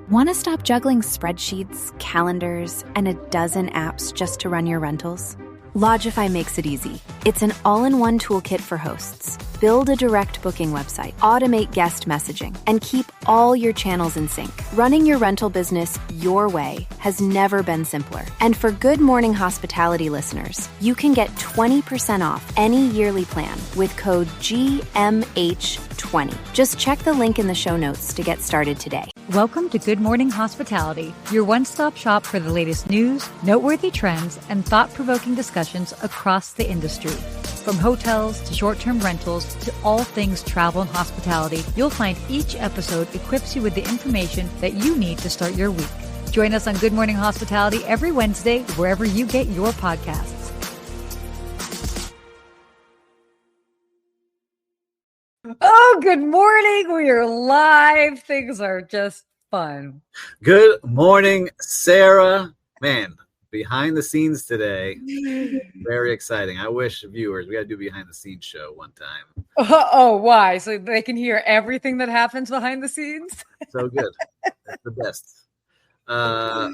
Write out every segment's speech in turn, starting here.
Want to stop juggling spreadsheets, calendars, and a dozen apps just to run your rentals? Lodgify makes it easy. It's an all-in-one toolkit for hosts. Build a direct booking website, automate guest messaging, and keep all your channels in sync. Running your rental business your way has never been simpler. And for Good Morning Hospitality listeners, you can get 20% off any yearly plan with code GMH20. Just check the link in the show notes to get started today. Welcome to Good Morning Hospitality, your one-stop shop for the latest news, noteworthy trends, and thought-provoking discussions across the industry. From hotels to short-term rentals to all things travel and hospitality, you'll find each episode equips you with the information that you need to start your week. Join us on Good Morning Hospitality every Wednesday, wherever you get your podcasts. Oh, good morning. We are live. Things are just fun. Good morning, Sarah. Man, behind the scenes today. Very exciting. I wish viewers, we got to do behind the scenes show one time. Oh, why? So they can hear everything that happens behind the scenes? So good. That's the best. But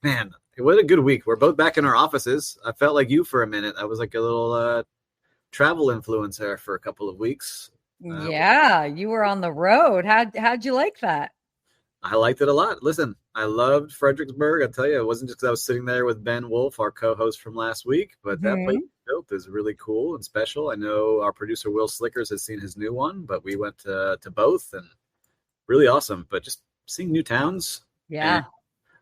man, what a good week. We're both back in our offices. I felt like you for a minute. I was like a little travel influencer for a couple of weeks. Yeah, you were on the road. How'd you like that? I liked it a lot. Listen, I loved Fredericksburg. I tell you, it wasn't just because I was sitting there with Ben Wolf, our co-host from last week, but that place built is really cool and special. I know our producer Will Slickers has seen his new one, but we went to both and really awesome. But just seeing new towns. Yeah.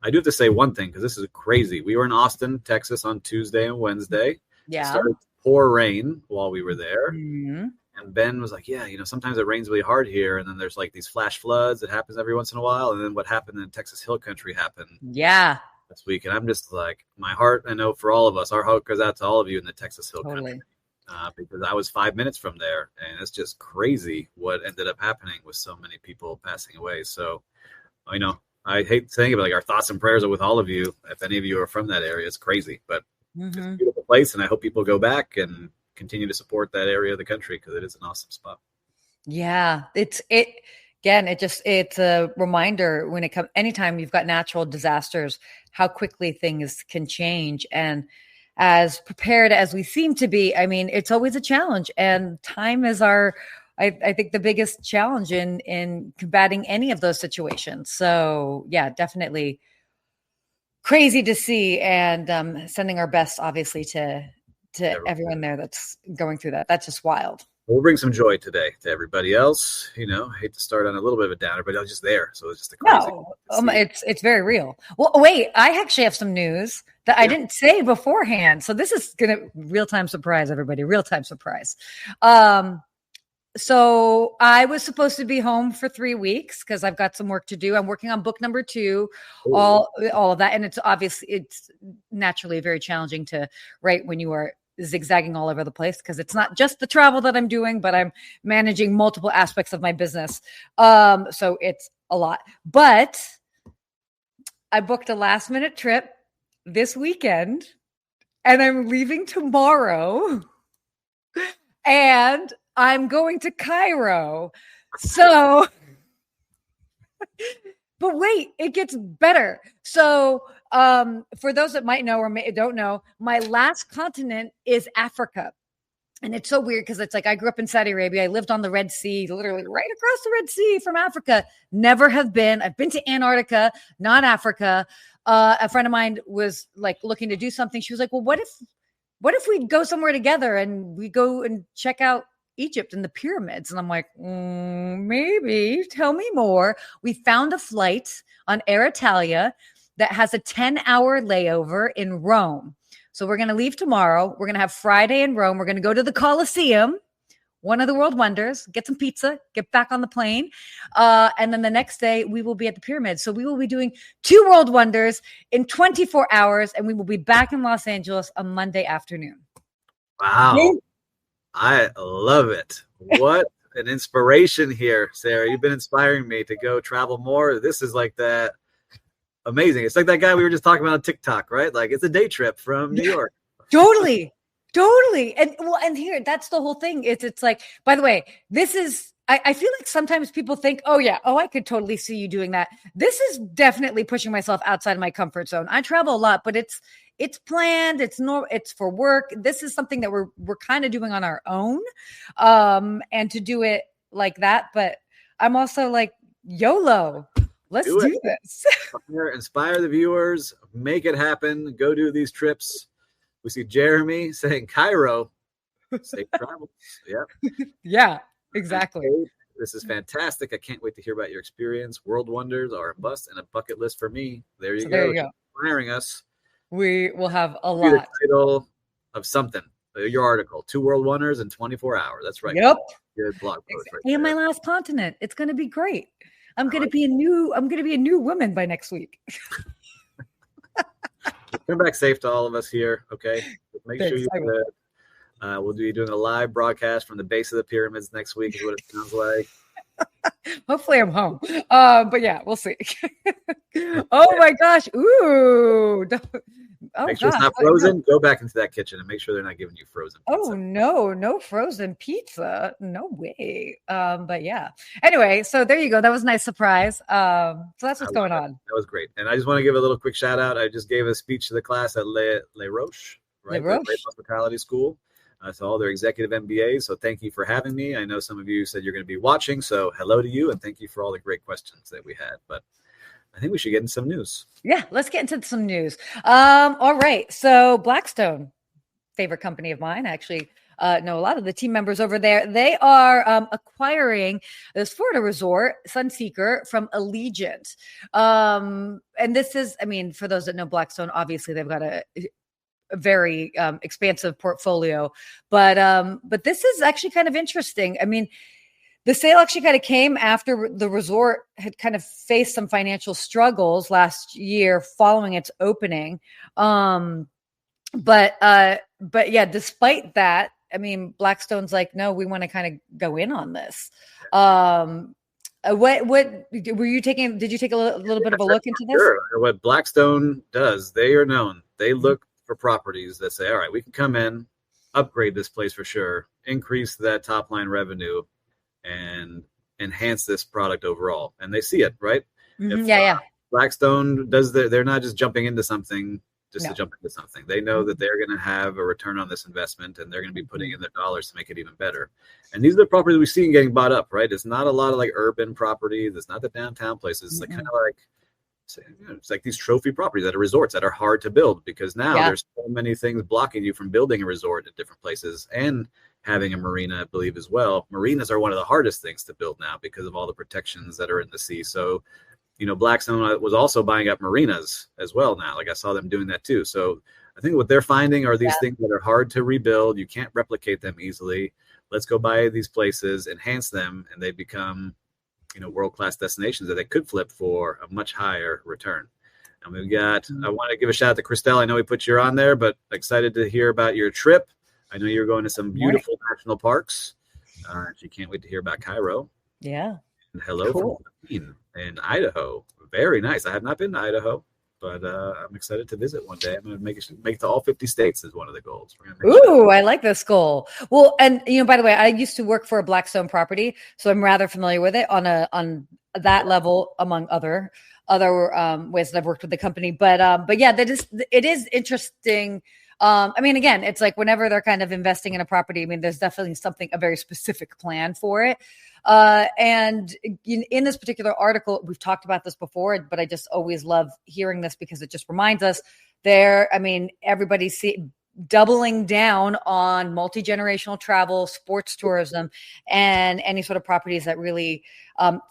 I do have to say one thing because this is crazy. We were in Austin, Texas on Tuesday and Wednesday. Yeah. It started to pour rain while we were there. Mm-hmm. And Ben was like, yeah, sometimes it rains really hard here. And then there's like these flash floods that happens every once in a while. And then what happened in Texas Hill Country happened this week. And I'm just like, my heart, I know for all of us, our heart goes out to all of you in the Texas Hill Country. Because I was 5 minutes from there. And it's just crazy what ended up happening with so many people passing away. So, I hate saying it, but like our thoughts and prayers are with all of you. If any of you are from that area, it's crazy. But it's a beautiful place. And I hope people go back and continue to support that area of the country because it is an awesome spot. Yeah, it's a reminder when it comes anytime you've got natural disasters, how quickly things can change. And as prepared as we seem to be, I mean, it's always a challenge, and time is I think the biggest challenge in combating any of those situations. So yeah, definitely crazy to see, and sending our best obviously to everyone there that's going through that. That's just wild. We'll bring some joy today to everybody else. I hate to start on a little bit of a downer, but I was just there. So it's just a crazy. No, it's very real. Well, wait, I actually have some news that I didn't say beforehand. So this is going to real-time surprise everybody, real-time surprise. So I was supposed to be home for 3 weeks because I've got some work to do. I'm working on book number 2, all of that. And it's naturally very challenging to write when you are zigzagging all over the place because it's not just the travel that I'm doing, but I'm managing multiple aspects of my business. So it's a lot. But I booked a last minute trip this weekend and I'm leaving tomorrow. And I'm going to Cairo. So, but wait, it gets better. So, for those that might know or don't know, my last continent is Africa. And it's so weird because it's like I grew up in Saudi Arabia. I lived on the Red Sea, literally right across the Red Sea from Africa. Never have been. I've been to Antarctica, not Africa. A friend of mine was like looking to do something. She was like, well, what if we go somewhere together and we go and check out Egypt and the pyramids? And I'm like, maybe. Tell me more. We found a flight on Air Italia that has a 10-hour layover in Rome. So we're going to leave tomorrow. We're going to have Friday in Rome. We're going to go to the Colosseum, one of the world wonders, get some pizza, get back on the plane. And then the next day we will be at the pyramids. So we will be doing 2 world wonders in 24 hours. And we will be back in Los Angeles on Monday afternoon. Wow. I love it. What an inspiration here, Sarah. You've been inspiring me to go travel more. This is like that. Amazing. It's like that guy we were just talking about on TikTok, right? Like it's a day trip from New York. Totally. And here, that's the whole thing. It's like, by the way, I feel like sometimes people think, I could totally see you doing that. This is definitely pushing myself outside of my comfort zone. I travel a lot, but it's planned. It's for work. This is something that we're kind of doing on our own. And to do it like that, but I'm also like, YOLO, let's do this. Inspire the viewers, make it happen. Go do these trips. We see Jeremy saying Cairo, safe travels. Yeah. Yeah. Exactly. This is fantastic. I can't wait to hear about your experience. World wonders are a must and a bucket list for me. There you go. There you go. Inspiring us. We will have a lot. The title of something. Your article, 2 World Wonders in 24 hours. That's right. Yep. Good blog post. Right there. And my last continent. It's going to be great. I'm going to be a new woman by next week. Come back safe to all of us here. Okay. Make sure you we'll be doing a live broadcast from the base of the pyramids next week is what it sounds like. Hopefully I'm home. But yeah, we'll see. Oh my gosh. Ooh. Make sure it's not frozen. Go back into that kitchen and make sure they're not giving you frozen pizza. Oh no frozen pizza. No way. But yeah. Anyway, so there you go. That was a nice surprise. So that's what's going on. That was great. And I just want to give a little quick shout out. I just gave a speech to the class at Les Roches, right? Les Hospitality School. To all their executive MBAs. So thank you for having me. I know some of you said you're going to be watching. So hello to you. And thank you for all the great questions that we had. But I think we should get into some news. Yeah, let's get into some news. All right. So Blackstone, favorite company of mine, actually know a lot of the team members over there. They are acquiring this Florida resort, Sunseeker, from Allegiant. And this is, for those that know Blackstone, obviously they've got a very expansive portfolio, but this is actually kind of interesting. The sale actually kind of came after the resort had kind of faced some financial struggles last year following its opening. But yeah, despite that, Blackstone's like, no, we want to kind of go in on this. What were you taking? Did you take a little bit of a look into this? Sure. What Blackstone does, they are known. They look for properties that say, all right, we can come in, upgrade this place for sure, increase that top line revenue, and enhance this product overall. And they see it, right? Mm-hmm. Blackstone they're not just jumping into something to jump into something. They know that they're going to have a return on this investment, and they're going to be putting in their dollars to make it even better. And these are the properties we see getting bought up, right? It's not a lot of like urban properties. It's not the downtown places. It's like kind of like, it's like these trophy properties that are resorts that are hard to build because now there's so many things blocking you from building a resort at different places and having a marina, I believe, as well. Marinas are one of the hardest things to build now because of all the protections that are in the sea. So, Blackstone was also buying up marinas as well now. Like I saw them doing that too. So I think what they're finding are these things that are hard to rebuild. You can't replicate them easily. Let's go buy these places, enhance them, and they become world-class destinations that they could flip for a much higher return. And we've got, I want to give a shout out to Christelle. I know we put you on there, but excited to hear about your trip. I know you're going to some beautiful national parks. She can't wait to hear about Cairo. Yeah. And hello from Queen in Idaho. Very nice. I have not been to Idaho, but I'm excited to visit one day. I'm going to make it to all 50 states is one of the goals. Ooh, I like this goal. Well, and by the way, I used to work for a Blackstone property, so I'm rather familiar with it on that level, among other ways that I've worked with the company. But yeah, it is interesting. Again, it's like whenever they're kind of investing in a property, there's definitely a very specific plan for it. And in this particular article, we've talked about this before, but I just always love hearing this because it just reminds us everybody's doubling down on multi-generational travel, sports tourism, and any sort of properties that really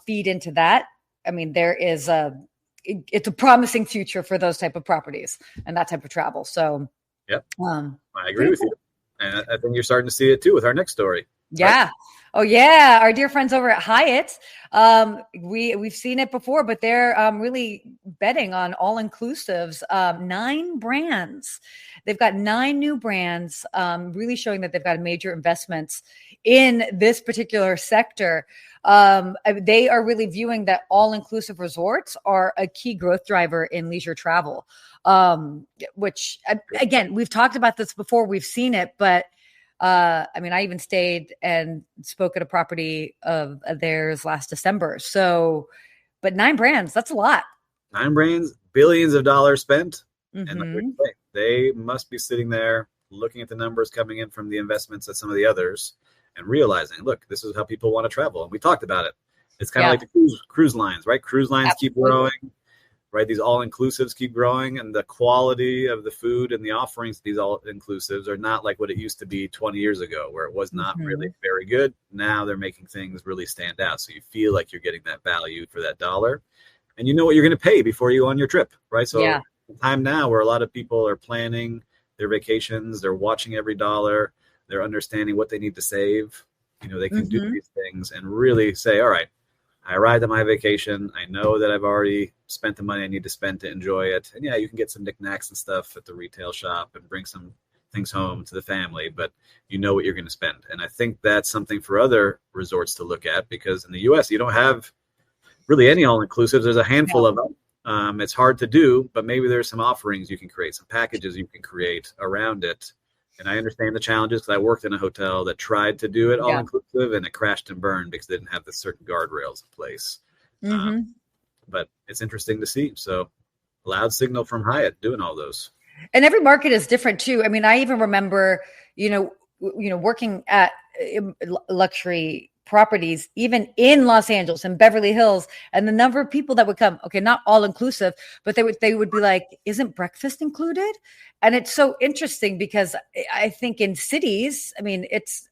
feed into that. It's a promising future for those type of properties and that type of travel. So, yep. I agree with you. And I think you're starting to see it too with our next story. Yeah. Right? Oh yeah. Our dear friends over at Hyatt. We've seen it before, but they're really betting on all inclusives, 9 brands. They've got 9 new brands, really showing that they've got major investments in this particular sector. They are really viewing that all-inclusive resorts are a key growth driver in leisure travel, which again, we've talked about this before. We've seen it, but I mean, I even stayed and spoke at a property of theirs last December. So, but 9 brands, that's a lot. 9 brands, billions of dollars spent. And they must be sitting there looking at the numbers coming in from the investments at some of the others and realizing, look, this is how people want to travel. And we talked about it. It's kind of like the cruise lines, right? Cruise lines keep growing, right? These all-inclusives keep growing, and the quality of the food and the offerings to these all-inclusives are not like what it used to be 20 years ago, where it was not really very good. Now they're making things really stand out. So you feel like you're getting that value for that dollar, and you know what you're going to pay before you go on your trip, right? So time now where a lot of people are planning their vacations, they're watching every dollar, they're understanding what they need to save. You know, they can do these things and really say, all right, I arrived at my vacation. I know that I've already spent the money I need to spend to enjoy it. And yeah, you can get some knickknacks and stuff at the retail shop and bring some things home to the family, but you know what you're going to spend. And I think that's something for other resorts to look at, because in the US, you don't have really any all-inclusives. There's a handful of them. It's hard to do, but maybe there's some offerings you can create, some packages you can create around it. And I understand the challenges because I worked in a hotel that tried to do it all-inclusive and it crashed and burned because they didn't have the certain guardrails in place. But it's interesting to see. So loud signal from Hyatt doing all those. And every market is different too. I mean, I even remember, working at luxury properties, even in Los Angeles and Beverly Hills, and the number of people that would come, okay, not all inclusive, but they would be like, isn't breakfast included? And it's so interesting because I think in cities, I mean, it's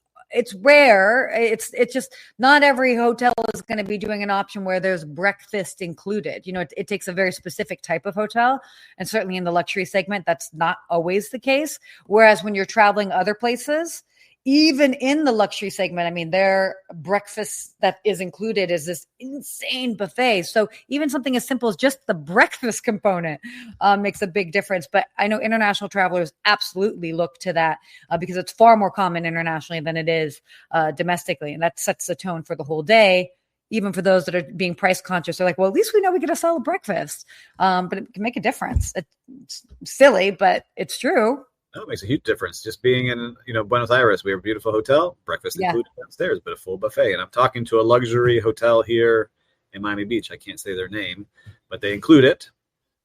rare. It's just not every hotel is going to be doing an option where there's breakfast included. You know, it takes a very specific type of hotel. And certainly in the luxury segment, that's not always the case. Whereas when you're traveling other places, even in the luxury segment, I mean, their breakfast that is included is this insane buffet. So even something as simple as just the breakfast component makes a big difference. But I know international travelers absolutely look to that because it's far more common internationally than it is domestically. And that sets the tone for the whole day. Even for those that are being price conscious, they're like, well, at least we know we get a solid breakfast. But it can make a difference. It's silly, but it's true. No, it makes a huge difference. Just being in, Buenos Aires, we have a beautiful hotel, breakfast included downstairs, but a full buffet. And I'm talking to a luxury hotel here in Miami Beach. I can't say their name, but they include it,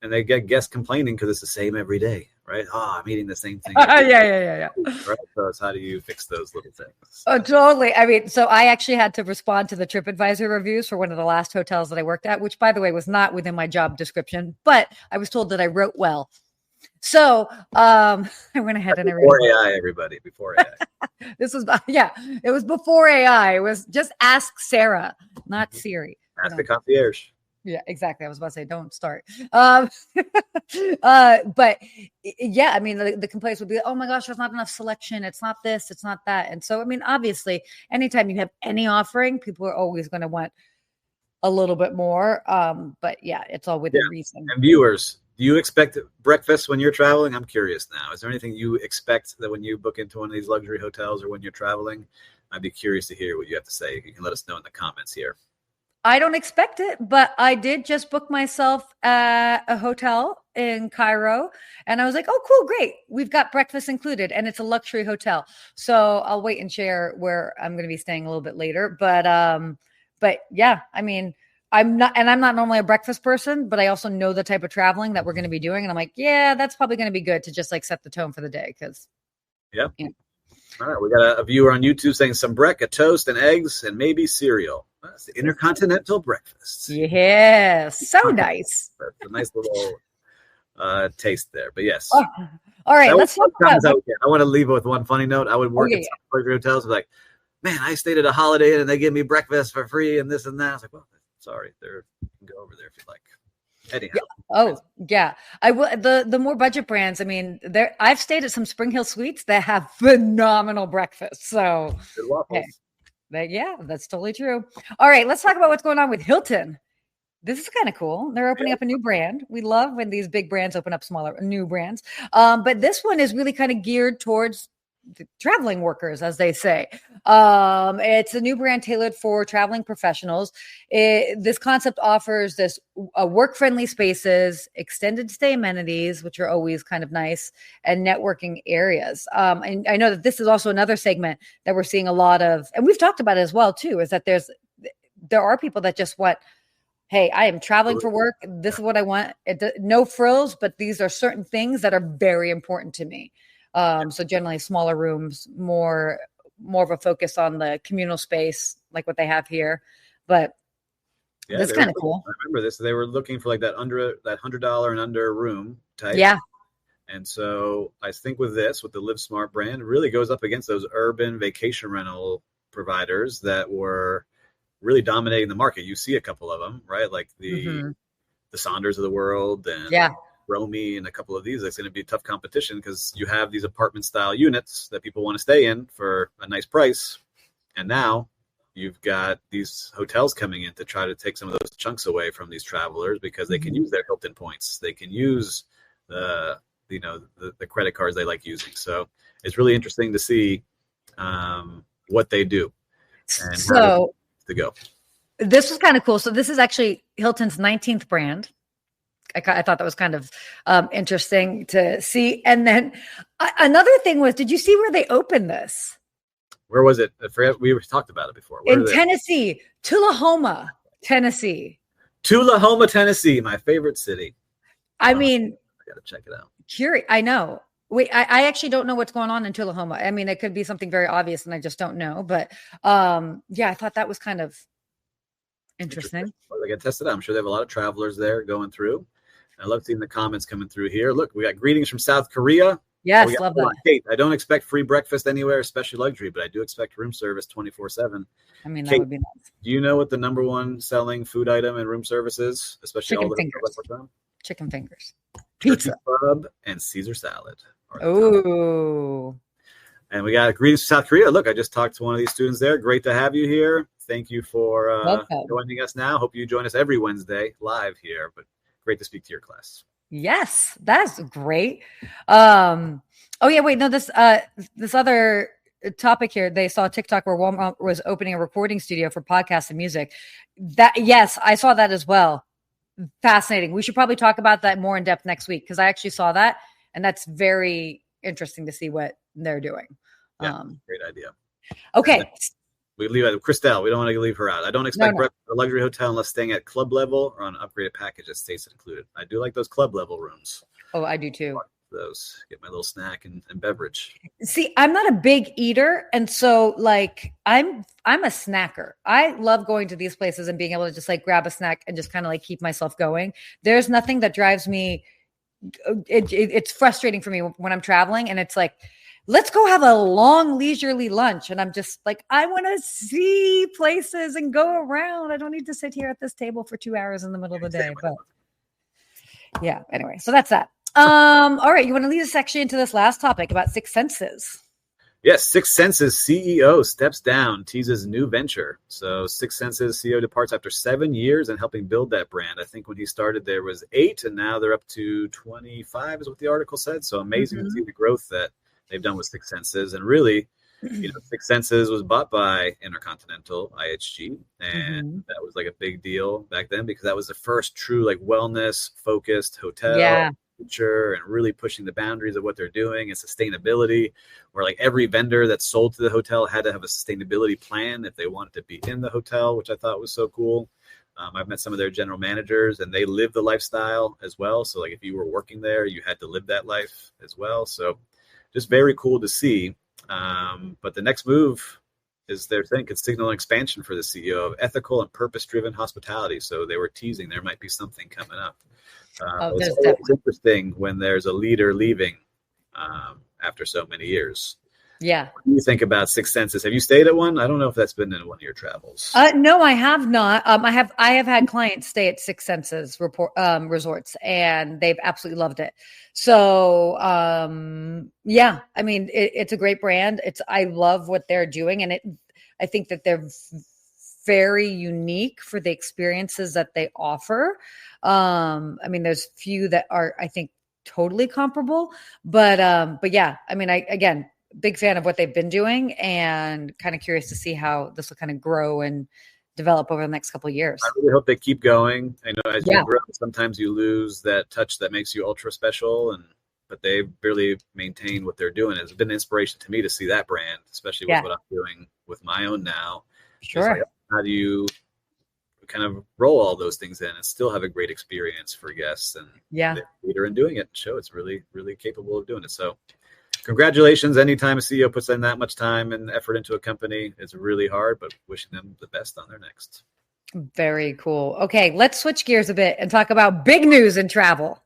and they get guests complaining because it's the same every day, right? I'm eating the same thing. Yeah. Right. So it's how do you fix those little things? Oh, totally. I mean, so I actually had to respond to the TripAdvisor reviews for one of the last hotels that I worked at, which, by the way, was not within my job description, but I was told that I wrote well. So I went ahead and before AI, everybody, before AI. This was, it was before AI. It was just ask Sarah, not Siri. Ask the concierge. Yeah, exactly. I was about to say, don't start. But yeah, I mean, the complaints would be, oh my gosh, there's not enough selection. It's not this, it's not that. And so, I mean, obviously, anytime you have any offering, people are always going to want a little bit more. But yeah, it's all within reason. And viewers, do you expect breakfast when you're traveling? I'm curious now. Is there anything you expect that when you book into one of these luxury hotels or when you're traveling? I'd be curious to hear what you have to say. You can let us know in the comments here. I don't expect it, but I did just book myself at a hotel in Cairo. And I was like, oh, cool, great. We've got breakfast included. And it's a luxury hotel. So I'll wait and share where I'm going to be staying a little bit later. But yeah, I mean, I'm not normally a breakfast person, but I also know the type of traveling that we're going to be doing. And I'm like, yeah, that's probably going to be good to just like set the tone for the day. Yeah. All right. We got a viewer on YouTube saying some a toast and eggs and maybe cereal. That's the intercontinental breakfast. Yeah. So nice. That's a nice little taste there, but yes. Oh, all right. Let's talk about I want to leave with one funny note. I would work at some luxury hotels. Like, man, I stayed at a Holiday Inn and they give me breakfast for free and this and that. I was like, well, sorry, you can go over there if you like. Anyhow. Yeah. Oh, yeah. I will. The more budget brands. I mean, I've stayed at some Spring Hill Suites that have phenomenal breakfast. So, good waffles. Yeah, that's totally true. All right, let's talk about what's going on with Hilton. This is kind of cool. They're opening up a new brand. We love when these big brands open up smaller, new brands. But this one is really kind of geared towards traveling workers, as they say. It's a new brand tailored for traveling professionals. This concept offers this work-friendly spaces, extended stay amenities, which are always kind of nice, and networking areas. And I know that this is also another segment that we're seeing a lot of, and we've talked about it as well too, is that there are people that just want, hey, I am traveling for work. This is what I want. No frills, but these are certain things that are very important to me. So generally smaller rooms, more of a focus on the communal space, like what they have here. But that's kind of cool. I remember this. They were looking for like that $100 and under room type. Yeah. And so I think with the Live Smart brand, it really goes up against those urban vacation rental providers that were really dominating the market. You see a couple of them, right? Like the Saunders of the world and Romy and a couple of these. It's going to be tough competition because you have these apartment style units that people want to stay in for a nice price. And now you've got these hotels coming in to try to take some of those chunks away from these travelers because they can use their Hilton points. They can use the credit cards they like using. So it's really interesting to see what they do and how to go. This was kind of cool. So this is actually Hilton's 19th brand. I thought that was kind of interesting to see. And then another thing was, did you see where they opened this? Where was it? I forget. We talked about it before. In Tennessee, Tullahoma, Tennessee. Tullahoma, Tennessee, my favorite city. I mean, I got to check it out. I know. Wait, I actually don't know what's going on in Tullahoma. I mean, it could be something very obvious and I just don't know. But I thought that was kind of interesting. Well, they got tested out. I'm sure they have a lot of travelers there going through. I love seeing the comments coming through here. Look, we got greetings from South Korea. Yes, love that. Kate, I don't expect free breakfast anywhere, especially luxury, but I do expect room service 24/7. I mean, that Kate, would be nice. Do you know what the number one selling food item in room service is? Especially chicken all the fingers. Chicken fingers. Pizza. Club and Caesar salad. Oh. And we got greetings from South Korea. Look, I just talked to one of these students there. Great to have you here. Thank you for joining us now. Hope you join us every Wednesday live here, but great to speak to your class. Yes, that's great. This other topic here, they saw a TikTok where Walmart was opening a recording studio for podcasts and music. Yes, I saw that as well. Fascinating. We should probably talk about that more in depth next week because I actually saw that, and that's very interesting to see what they're doing. Yeah, great idea. Okay. We leave it. Christelle, we don't want to leave her out. I don't expect breakfast at a luxury hotel unless staying at club level or on an upgraded package that stays included. I do like those club level rooms. Oh, I do too. Those, get my little snack and beverage. See, I'm not a big eater, and so like I'm a snacker. I love going to these places and being able to just like grab a snack and just kind of like keep myself going. There's nothing that drives me. It's frustrating for me when I'm traveling, and it's like, let's go have a long leisurely lunch. And I'm just like, I want to see places and go around. I don't need to sit here at this table for 2 hours in the middle of the day. But yeah, anyway, so that's that. All right. You want to lead us actually into this last topic about Six Senses? Yes. Six Senses CEO steps down, teases new venture. So Six Senses CEO departs after 7 years and helping build that brand. I think when he started, there was 8 and now they're up to 25 is what the article said. So amazing to see the growth that they've done with Six Senses. And really, Six Senses was bought by Intercontinental IHG. And that was like a big deal back then because that was the first true like wellness focused hotel future and really pushing the boundaries of what they're doing and sustainability, where like every vendor that sold to the hotel had to have a sustainability plan if they wanted to be in the hotel, which I thought was so cool. I've met some of their general managers and they live the lifestyle as well. So like if you were working there, you had to live that life as well. So just very cool to see. But the next move is they're saying could signal an expansion for the CEO of ethical and purpose-driven hospitality. So they were teasing there might be something coming up. It's interesting when there's a leader leaving after so many years. Yeah. What do you think about Six Senses? Have you stayed at one? I don't know if that's been in one of your travels. No, I have not. I have had clients stay at Six Senses resorts, and they've absolutely loved it. So, I mean, it's a great brand. I love what they're doing, and I think that they're very unique for the experiences that they offer. I mean, there's few that are, I think, totally comparable, but yeah, I mean, again, big fan of what they've been doing, and kind of curious to see how this will kind of grow and develop over the next couple of years. I really hope they keep going. I know as you grow, sometimes you lose that touch that makes you ultra special, but they really maintain what they're doing. It's been an inspiration to me to see that brand, especially with what I'm doing with my own now. Sure. Like, how do you kind of roll all those things in and still have a great experience for guests and the leader in doing it? Show it's really, really capable of doing it. So congratulations. Anytime a CEO puts in that much time and effort into a company, it's really hard, but wishing them the best on their next. Very cool. Okay, let's switch gears a bit and talk about big news in travel.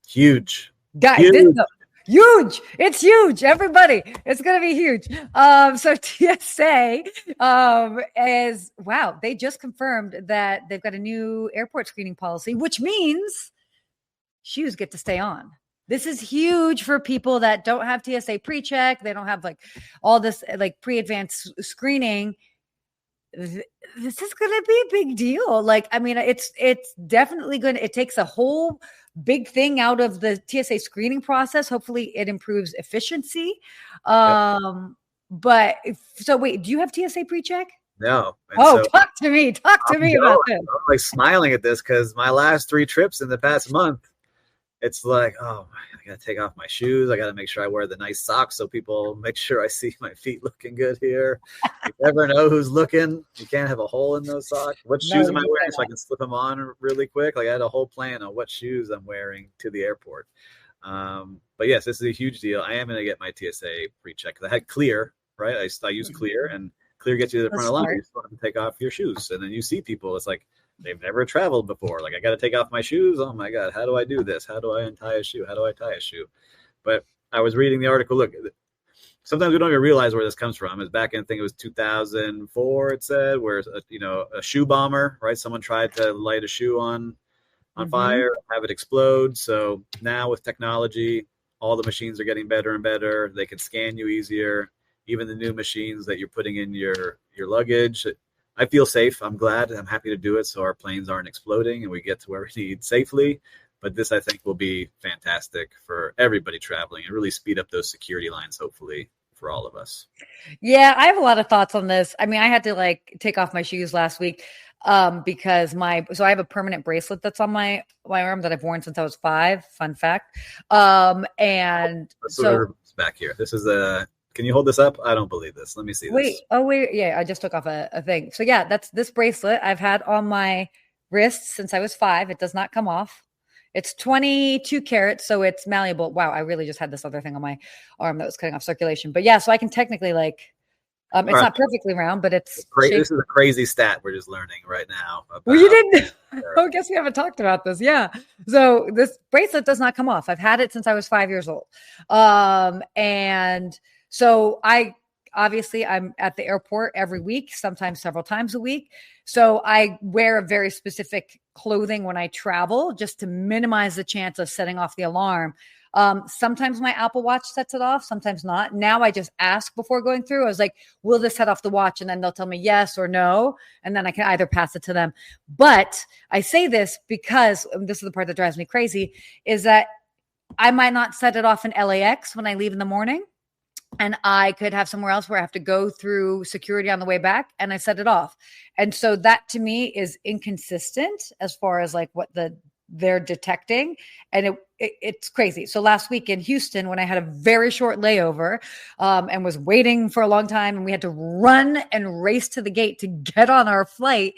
Huge. Guys, huge. It's huge. Everybody, it's going to be huge. So TSA they just confirmed that they've got a new airport screening policy, which means shoes get to stay on. This is huge for people that don't have TSA pre-check. They don't have like all this like pre-advanced screening. This is going to be a big deal. Like, I mean, it's definitely going to, it takes a whole big thing out of the TSA screening process. Hopefully it improves efficiency. But so wait, do you have TSA pre-check? No. Talk to me about this. I'm like smiling at this because my last 3 trips in the past month, it's like, I got to take off my shoes. I got to make sure I wear the nice socks so people make sure I see my feet looking good here. You never know who's looking. You can't have a hole in those socks. What shoes am I wearing so I can slip them on really quick? Like I had a whole plan on what shoes I'm wearing to the airport. But yes, this is a huge deal. I am going to get my TSA pre-check because I had Clear, right? I use Clear, and Clear gets you to the front of the line. You just want to take off your shoes. And then you see people, it's like, they've never traveled before. Like, I got to take off my shoes. Oh my God. How do I do this? How do I untie a shoe? How do I tie a shoe? But I was reading the article. Look, sometimes we don't even realize where this comes from. It's back in, I think it was 2004, it said, where, a shoe bomber, right? Someone tried to light a shoe on fire, have it explode. So now with technology, all the machines are getting better and better. They can scan you easier. Even the new machines that you're putting in your luggage, I feel safe. I'm glad. I'm happy to do it so our planes aren't exploding and we get to where we need safely. But this, I think, will be fantastic for everybody traveling and really speed up those security lines, hopefully, for all of us. Yeah, I have a lot of thoughts on this. I mean, I had to take off my shoes last week because I have a permanent bracelet that's on my arm that I've worn since I was 5. Fun fact. And so back here. This is Can you hold this up? I don't believe this. Let me see this. Wait. Yeah, I just took off a thing. So yeah, that's this bracelet I've had on my wrist since I was 5. It does not come off. It's 22 carats, so it's malleable. Wow, I really just had this other thing on my arm that was cutting off circulation. But yeah, so I can technically it's not perfectly round, but it's this is a crazy stat we're just learning right now. Well, you didn't. I guess we haven't talked about this. Yeah. So this bracelet does not come off. I've had it since I was 5 years old. And so I'm at the airport every week, sometimes several times a week. So I wear a very specific clothing when I travel just to minimize the chance of setting off the alarm. Sometimes my Apple Watch sets it off, sometimes not. Now I just ask before going through. I was like, will this set off the watch? And then they'll tell me yes or no. And then I can either pass it to them. But I say this because this is the part that drives me crazy, is that I might not set it off in LAX when I leave in the morning. And I could have somewhere else where I have to go through security on the way back, and I set it off. And so that to me is inconsistent as far as what they're detecting. And it's crazy. So last week in Houston, when I had a very short layover and was waiting for a long time, and we had to run and race to the gate to get on our flight,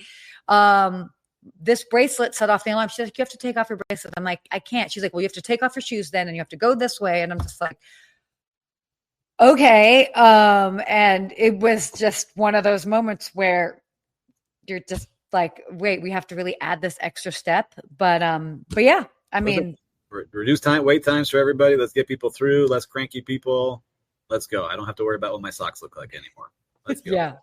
this bracelet set off the alarm. She's like, you have to take off your bracelet. I'm like, I can't. She's like, well, you have to take off your shoes then, and you have to go this way. And I'm just like, okay. And it was just one of those moments where you're just like, wait, we have to really add this extra step. But yeah, I mean, reduce wait times for everybody. Let's get people through. Less cranky people. Let's go. I don't have to worry about what my socks look like anymore. Let's go. Yeah.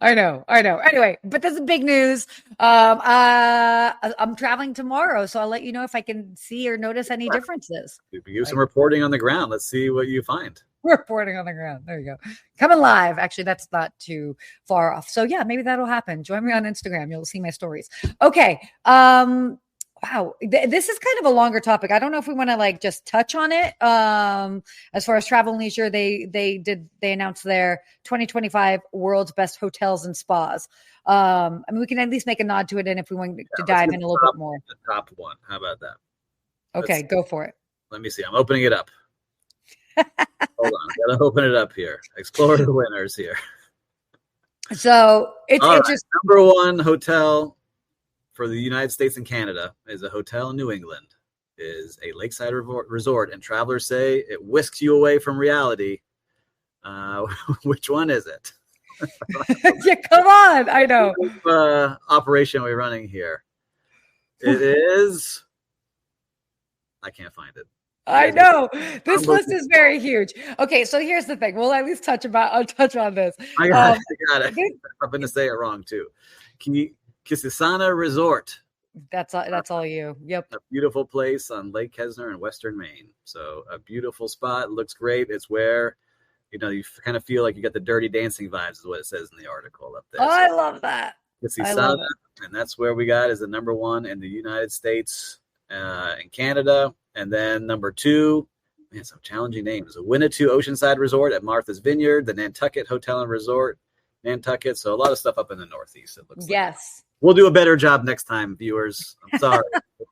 I know. Anyway, but this is big news. I'm traveling tomorrow, so I'll let you know if I can see or notice any differences. Do some reporting on the ground. Let's see what you find. Reporting on the ground. There you go. Coming live. Actually, that's not too far off. So yeah, maybe that'll happen. Join me on Instagram. You'll see my stories. Okay. Wow. This is kind of a longer topic. I don't know if we want to like just touch on it. As far as travel and leisure, they announced their 2025 world's best hotels and spas. I mean, we can at least make a nod to it. And if we want to dive in a little bit more. The top one. How about that? Okay, go for it. Let me see. I'm opening it up. Hold on. I gotta open it up here. Explore the winners here. So it's just number one hotel for the United States and Canada is a hotel in New England, is a lakeside resort, and travelers say it whisks you away from reality. Which one is it? Yeah, come on. I know. Operation we're running here. It is. I can't find it. I know this list is very huge. Okay, so here's the thing. We'll at least touch on this. I got it. I'm going to say it wrong too. Kisisana Resort. That's all you. Yep. A beautiful place on Lake Kesner in Western Maine. So a beautiful spot. Looks great. It's where, you kind of feel like you got the Dirty Dancing vibes is what it says in the article up there. Oh, I love that. Kisisana, and that's where we got is the number one in the United States and Canada. And then number two, man, some challenging names. A Winnetou Oceanside Resort at Martha's Vineyard, the Nantucket Hotel and Resort, Nantucket. So a lot of stuff up in the Northeast, it looks like. Yes. We'll do a better job next time, viewers. I'm sorry.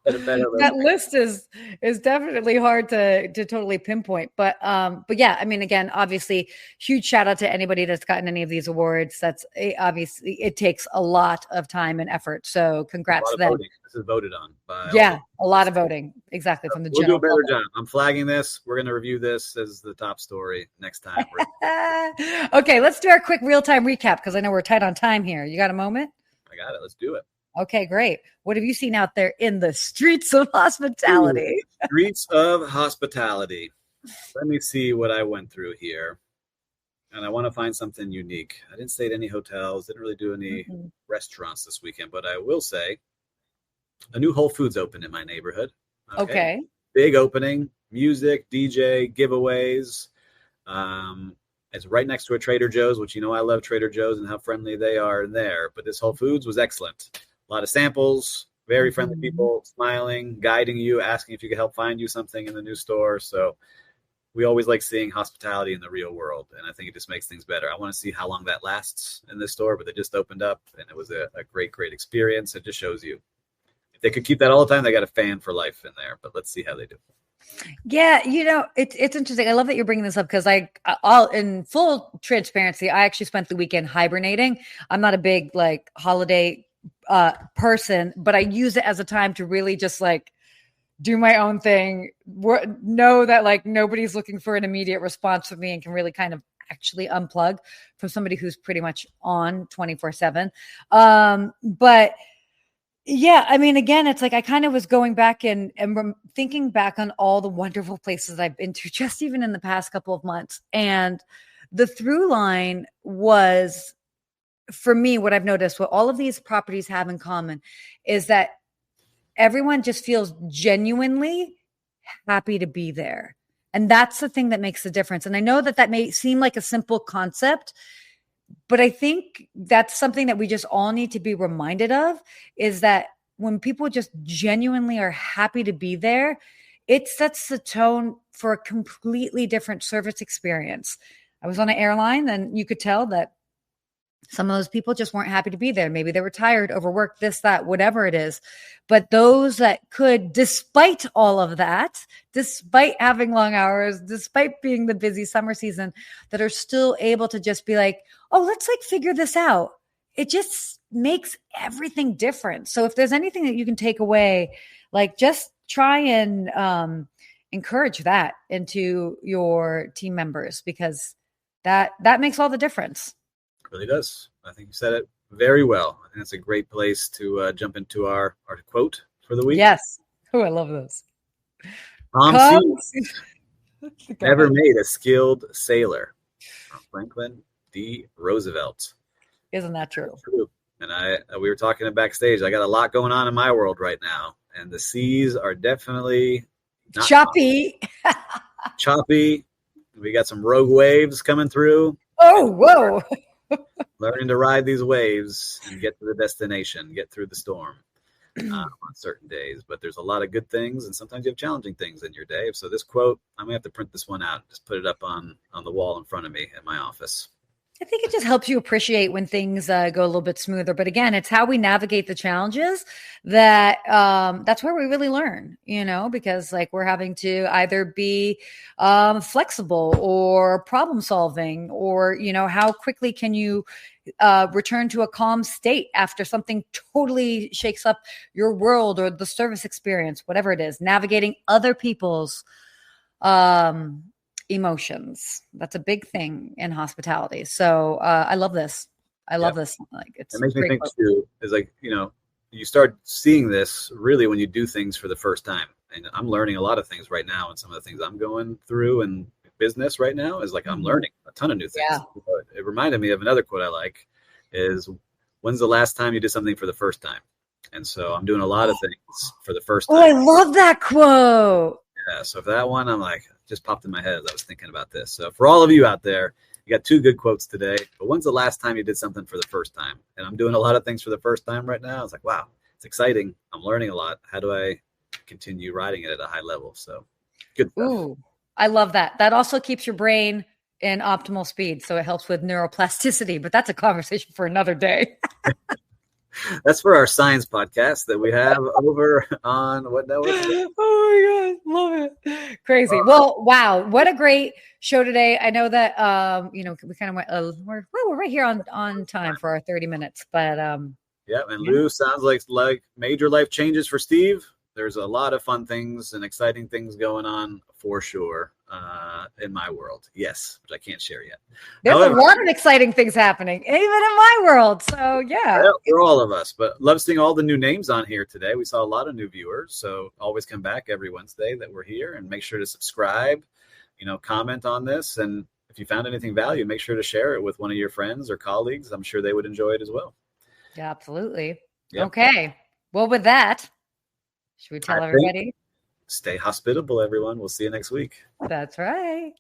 That list is definitely hard to totally pinpoint. But yeah, I mean, again, obviously, huge shout out to anybody that's gotten any of these awards. That's obviously, it takes a lot of time and effort. So congrats to them. Voting. This is voted on by a lot of voting. Exactly. From the general. We'll do a better job. I'm flagging this. We're going to review this as the top story next time. Okay, let's do our quick real-time recap because I know we're tight on time here. You got a moment? I got it. Let's do it. Okay, great. What have you seen out there in the streets of hospitality? Streets of hospitality. Let me see what I went through here. And I want to find something unique. I didn't stay at any hotels, didn't really do any restaurants this weekend, but I will say a new Whole Foods opened in my neighborhood. Okay. Big opening, music, DJ, giveaways. It's right next to a Trader Joe's, which I love Trader Joe's and how friendly they are in there. But this Whole Foods was excellent. A lot of samples, very friendly people, smiling, guiding you, asking if you could help find you something in the new store. So we always like seeing hospitality in the real world, and I think it just makes things better. I want to see how long that lasts in this store, but they just opened up, and it was a great, great experience. It just shows you. If they could keep that all the time, they got a fan for life in there, but let's see how they do. Yeah, it's interesting. I love that you're bringing this up because I'll in full transparency, I actually spent the weekend hibernating. I'm not a big holiday person, but I use it as a time to really just do my own thing. Know that nobody's looking for an immediate response from me and can really kind of actually unplug from somebody who's pretty much on 24/7. But yeah, I mean, again, it's I kind of was going back and thinking back on all the wonderful places I've been to just even in the past couple of months. And the through line was, for me, what I've noticed, what all of these properties have in common is that everyone just feels genuinely happy to be there. And that's the thing that makes the difference. And I know that may seem like a simple concept, but I think that's something that we just all need to be reminded of, is that when people just genuinely are happy to be there, it sets the tone for a completely different service experience. I was on an airline and you could tell that some of those people just weren't happy to be there. Maybe they were tired, overworked, this, that, whatever it is. But those that could, despite all of that, despite having long hours, despite being the busy summer season, that are still able to just be oh, let's figure this out. It just makes everything different. So if there's anything that you can take away, just try and encourage that into your team members, because that makes all the difference. Really does. I think you said it very well. I think it's a great place to jump into our quote for the week. Yes. Oh, I love this. Tom C. Never made a skilled sailor. From Franklin D. Roosevelt. Isn't that true? That's true. And we were talking backstage. I got a lot going on in my world right now, and the seas are definitely choppy. Choppy. We got some rogue waves coming through. Oh, whoa. Learning to ride these waves and get to the destination, get through the storm. on certain days, but there's a lot of good things, and sometimes you have challenging things in your day. So this quote, I'm gonna have to print this one out, just put it up on the wall in front of me in my office. I think it just helps you appreciate when things go a little bit smoother. But again, it's how we navigate the challenges that that's where we really learn, because like we're having to either be flexible or problem solving, or, how quickly can you return to a calm state after something totally shakes up your world or the service experience, whatever it is, navigating other people's emotions. That's a big thing in hospitality. So I love this. I love this. Like it makes me think too, is like, you start seeing this really when you do things for the first time. And I'm learning a lot of things right now, and some of the things I'm going through in business right now is like I'm learning a ton of new things. Yeah. It reminded me of another quote I like is, when's the last time you did something for the first time? And so I'm doing a lot of things for the first time. Oh, I love that quote. Yeah, so for that one, I'm like, just popped in my head as I was thinking about this. So for all of you out there, you got 2 good quotes today. But when's the last time you did something for the first time? And I'm doing a lot of things for the first time right now. It's like, wow, it's exciting. I'm learning a lot. How do I continue riding it at a high level? So good stuff. Ooh, I love that. That also keeps your brain in optimal speed. So it helps with neuroplasticity. But that's a conversation for another day. That's for our science podcast that we have over on what network? Oh my God. Love it. Crazy. Well, wow. What a great show today. I know that, we kind of went, we're right here on time for our 30 minutes, but, yeah. And Lou, sounds like major life changes for Steve. There's a lot of fun things and exciting things going on for sure in my world. Yes, which I can't share yet. There's a lot of exciting things happening, even in my world. So, yeah. For all of us. But love seeing all the new names on here today. We saw a lot of new viewers. So always come back every Wednesday that we're here, and make sure to subscribe, comment on this. And if you found anything value, make sure to share it with one of your friends or colleagues. I'm sure they would enjoy it as well. Yeah, absolutely. Yep. Okay. Well, with that, should we tell everybody? Stay hospitable, everyone. We'll see you next week. That's right.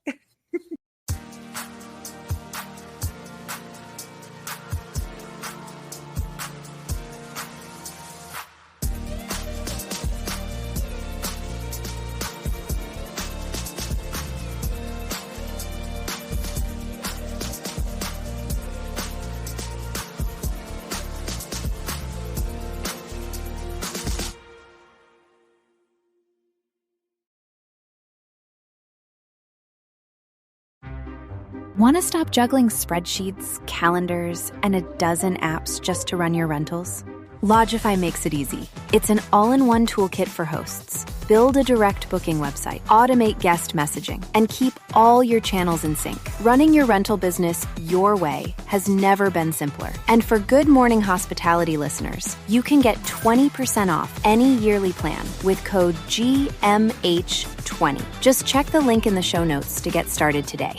Want to stop juggling spreadsheets, calendars, and a dozen apps just to run your rentals? Lodgify makes it easy. It's an all-in-one toolkit for hosts. Build a direct booking website, automate guest messaging, and keep all your channels in sync. Running your rental business your way has never been simpler. And for Good Morning Hospitality listeners, you can get 20% off any yearly plan with code GMH20. Just check the link in the show notes to get started today.